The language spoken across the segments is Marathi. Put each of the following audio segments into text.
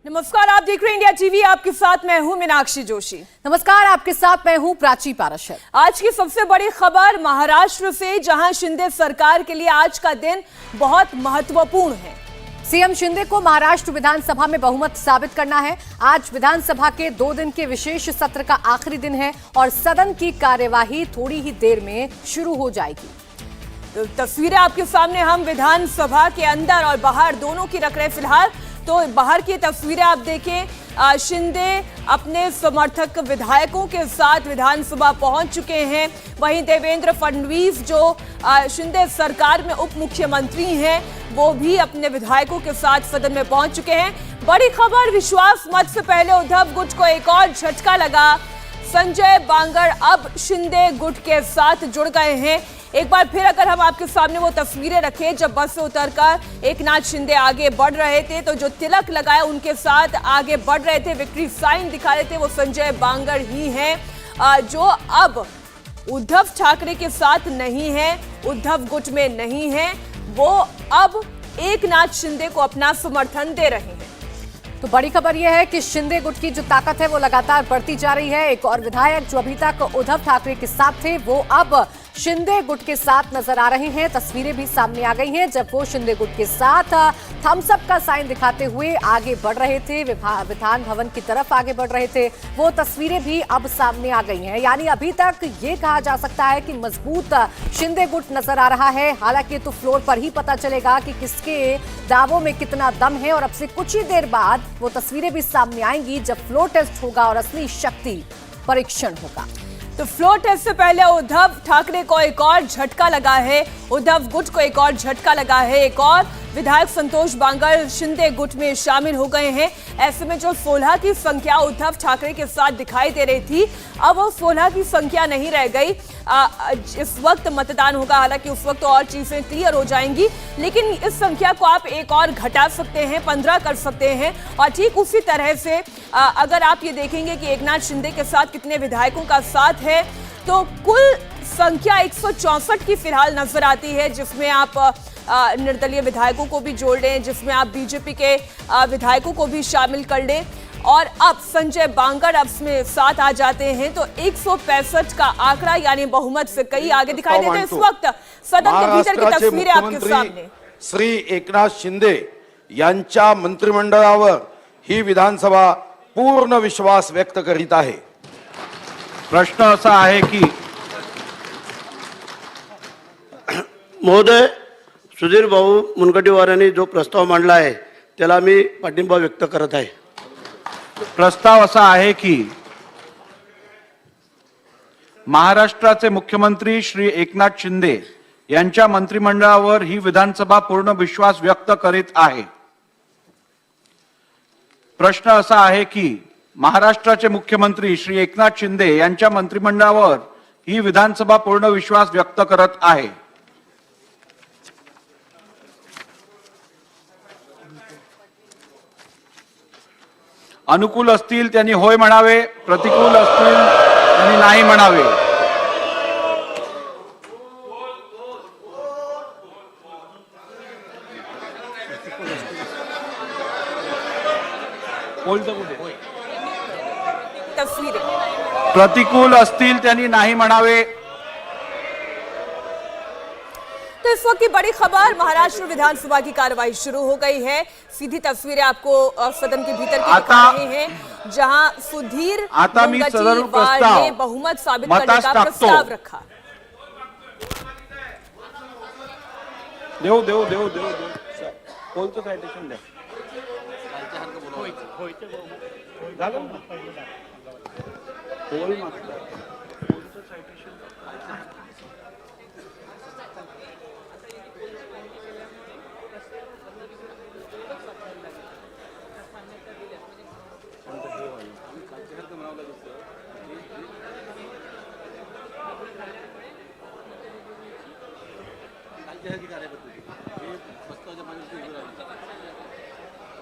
नमस्कार, आप देख रहे हैं इंडिया टीवी। आपके साथ मैं हूं मीनाक्षी जोशी। नमस्कार, आपके साथ मैं हूं प्राची पाराशर। आज की सबसे बड़ी खबर महाराष्ट्र से, जहां शिंदे सरकार के लिए आज का दिन बहुत महत्वपूर्ण है। सीएम शिंदे को महाराष्ट्र विधानसभा में बहुमत साबित करना है। आज विधानसभा के 2 दिन के विशेष सत्र का आखिरी दिन है और सदन की कार्यवाही थोड़ी ही देर में शुरू हो जाएगी। तो तस्वीरें आपके सामने हम विधानसभा के अंदर और बाहर दोनों की रख रहे हैं। फिलहाल तो बाहर की तस्वीरें आप देखें, शिंदे अपने समर्थक विधायकों के साथ विधानसभा पहुंच चुके हैं। वहीं देवेंद्र फडणवीस, जो शिंदे सरकार में उप मुख्यमंत्री हैं, वो भी अपने विधायकों के साथ सदन में पहुंच चुके हैं। बड़ी खबर, विश्वास मत से पहले उद्धव गुट को एक और झटका लगा। संजय बांगर अब शिंदे गुट के साथ जुड़ गए हैं। एक बार फिर अगर हम आपके सामने वो तस्वीरें रखें, जब बस से उतरकर एकनाथ शिंदे आगे बढ़ रहे थे, तो जो तिलक लगाए उनके साथ आगे बढ़ रहे थे, विक्ट्री साइन दिखा रहे थे, वो संजय बांगर ही हैं, जो अब उद्धव ठाकरे के साथ नहीं है, उद्धव गुट में नहीं है। वो अब एकनाथ शिंदे को अपना समर्थन दे रहे हैं। तो बड़ी खबर यह है कि शिंदे गुट की जो ताकत है वो लगातार बढ़ती जा रही है। एक और विधायक जो अभी तक उद्धव ठाकरे के साथ थे, वो अब शिंदे गुट के साथ नजर आ रहे हैं। तस्वीरें भी सामने आ गई हैं जब वो शिंदे गुट के साथ थम्स अप का साइन दिखाते हुए आगे बढ़ रहे थे, विधान भवन की तरफ आगे बढ़ रहे थे। वो तस्वीरें भी अब सामने आ गई हैं। यानी अभी तक ये कहा जा सकता है कि मजबूत शिंदे गुट नजर आ रहा है। हालांकि तो फ्लोर पर ही पता चलेगा कि किसके दावों में कितना दम है, और अब से कुछ ही देर बाद वो तस्वीरें भी सामने आएंगी जब फ्लोर टेस्ट होगा और असली शक्ति परीक्षण होगा। तो फ्लोर टेस्ट से पहले उद्धव ठाकरे को एक और झटका लगा है, उद्धव गुट को एक और झटका लगा है। एक और विधायक संतोष बांगर शिंदे गुट में शामिल हो गए हैं। ऐसे में जो 16 की संख्या उद्धव ठाकरे के साथ दिखाई दे रही थी, अब वो 16 की संख्या नहीं रह गई। इस वक्त मतदान होगा, हालांकि उस वक्त तो और चीजें क्लियर हो जाएंगी, लेकिन इस संख्या को आप एक और घटा सकते हैं, 15 कर सकते हैं। और ठीक उसी तरह से अगर आप ये देखेंगे कि एकनाथ शिंदे के साथ कितने विधायकों का साथ है, तो कुल संख्या 164 की फिलहाल नजर आती है, जिसमें आप निर्दलीय विधायकों को भी जोड़ लें, जिसमें आप बीजेपी के विधायकों को भी शामिल कर लें, और अब संजय बांगर अब इसमें साथ आ जाते हैं, तो 165 का आंकड़ा यानी बहुमत से कई आगे दिखाई देते हैं। इस वक्त सदन के भीतर की तस्वीरें आपके सामने। श्री एकनाथ शिंदे यांच्या मंत्रिमंडळावर ही विधानसभा पूर्ण विश्वास व्यक्त करीत आहे। प्रश्न असा आहे की महोदय, सुधीर भाऊ मुनगंटीवार यांनी जो प्रस्ताव मांडला आहे त्याला मी पाठिंबा व्यक्त करत आहे। प्रस्ताव असा आहे की महाराष्ट्राचे मुख्यमंत्री श्री एकनाथ शिंदे यांच्या मंत्रिमंडळावर ही विधानसभा पूर्ण विश्वास व्यक्त करीत आहे। प्रश्न असा आहे की महाराष्ट्राचे मुख्यमंत्री श्री एकनाथ शिंदे यांच्या मंत्रिमंडळावर ही विधानसभा पूर्ण विश्वास व्यक्त करत आहे। अनुकूल असतील त्यांनी होय म्हणावे, प्रतिकूल असतील त्यांनी नाही म्हणावे। प्रतिकूल असतील त्यांनी नाही म्हणावे। तो इस वक्त की बड़ी खबर, महाराष्ट्र विधानसभा की कार्रवाई शुरू हो गई है। सीधी तस्वीरें आपको सदन के भीतर की दिखा रहे हैं, जहां सुधीर मुनगंटीवार ने बहुमत साबित करने का प्रस्ताव रखा। देव देव देव देव कोणतं साइटेशन द्या।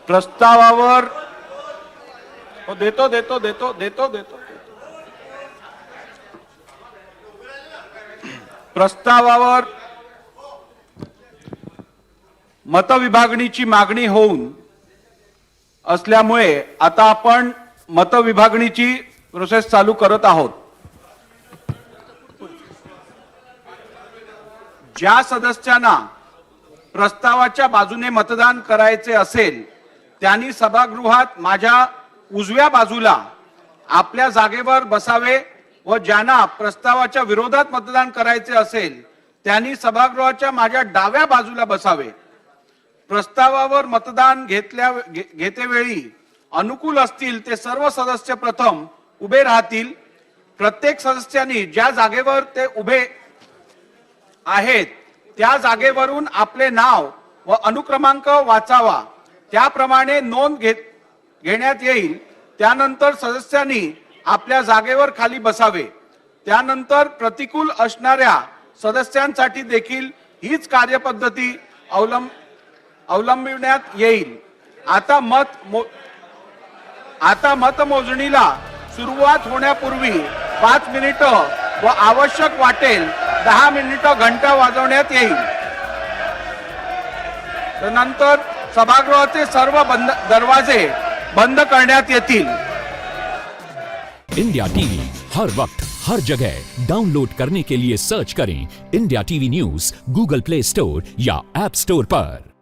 प्रस्तावावर देतो देतो देतो देतो देतो प्रस्तावावर मतविभागणीची मागणी होऊन असल्यामुळे आता आपण मतविभागणीची प्रोसेस चालू करत आहोत. ज्या सदस्यांना प्रस्तावाच्या बाजूने मतदान करायचे असेल त्यांनी सभागृहात माझ्या उजव्या बाजूला आपल्या जागेवर बसावे व ज्यांना प्रस्तावाच्या विरोधात मतदान करायचे असेल त्यांनी सभागृहाच्या माझ्या डाव्या बाजूला बसावे. प्रस्तावावर मतदान घेतेवेळी अनुकूल असतील ते सर्व सदस्य प्रथम उभे राहतील. प्रत्येक सदस्यांनी ज्या जागेवर ते उभे आहेत त्या जागेवरून आपले नाव व अनुक्रमांक वाचावा. त्याप्रमाणे नोंद घेण्यात येईल. त्यानंतर सदस्यांनी आपल्या जागेवर खाली बसावे. त्यानंतर प्रतिकूल असणाऱ्या सदस्यांसाठी देखील हीच कार्यपद्धती अवलंबण्यात येईल. आता मतमोजणीला सुरुवात होण्यापूर्वी 5 मिनिटं व आवश्यक वाटेल 10 मिनिटं घंटा वाजवण्यात येईल. त्यानंतर सभागृहाचे सर्व दरवाजे बंद करण्यात येतील. इंडिया टीवी हर वक्त हर जगह डाउनलोड करने के लिए सर्च करें India TV news Google play store या ऐप स्टोर पर.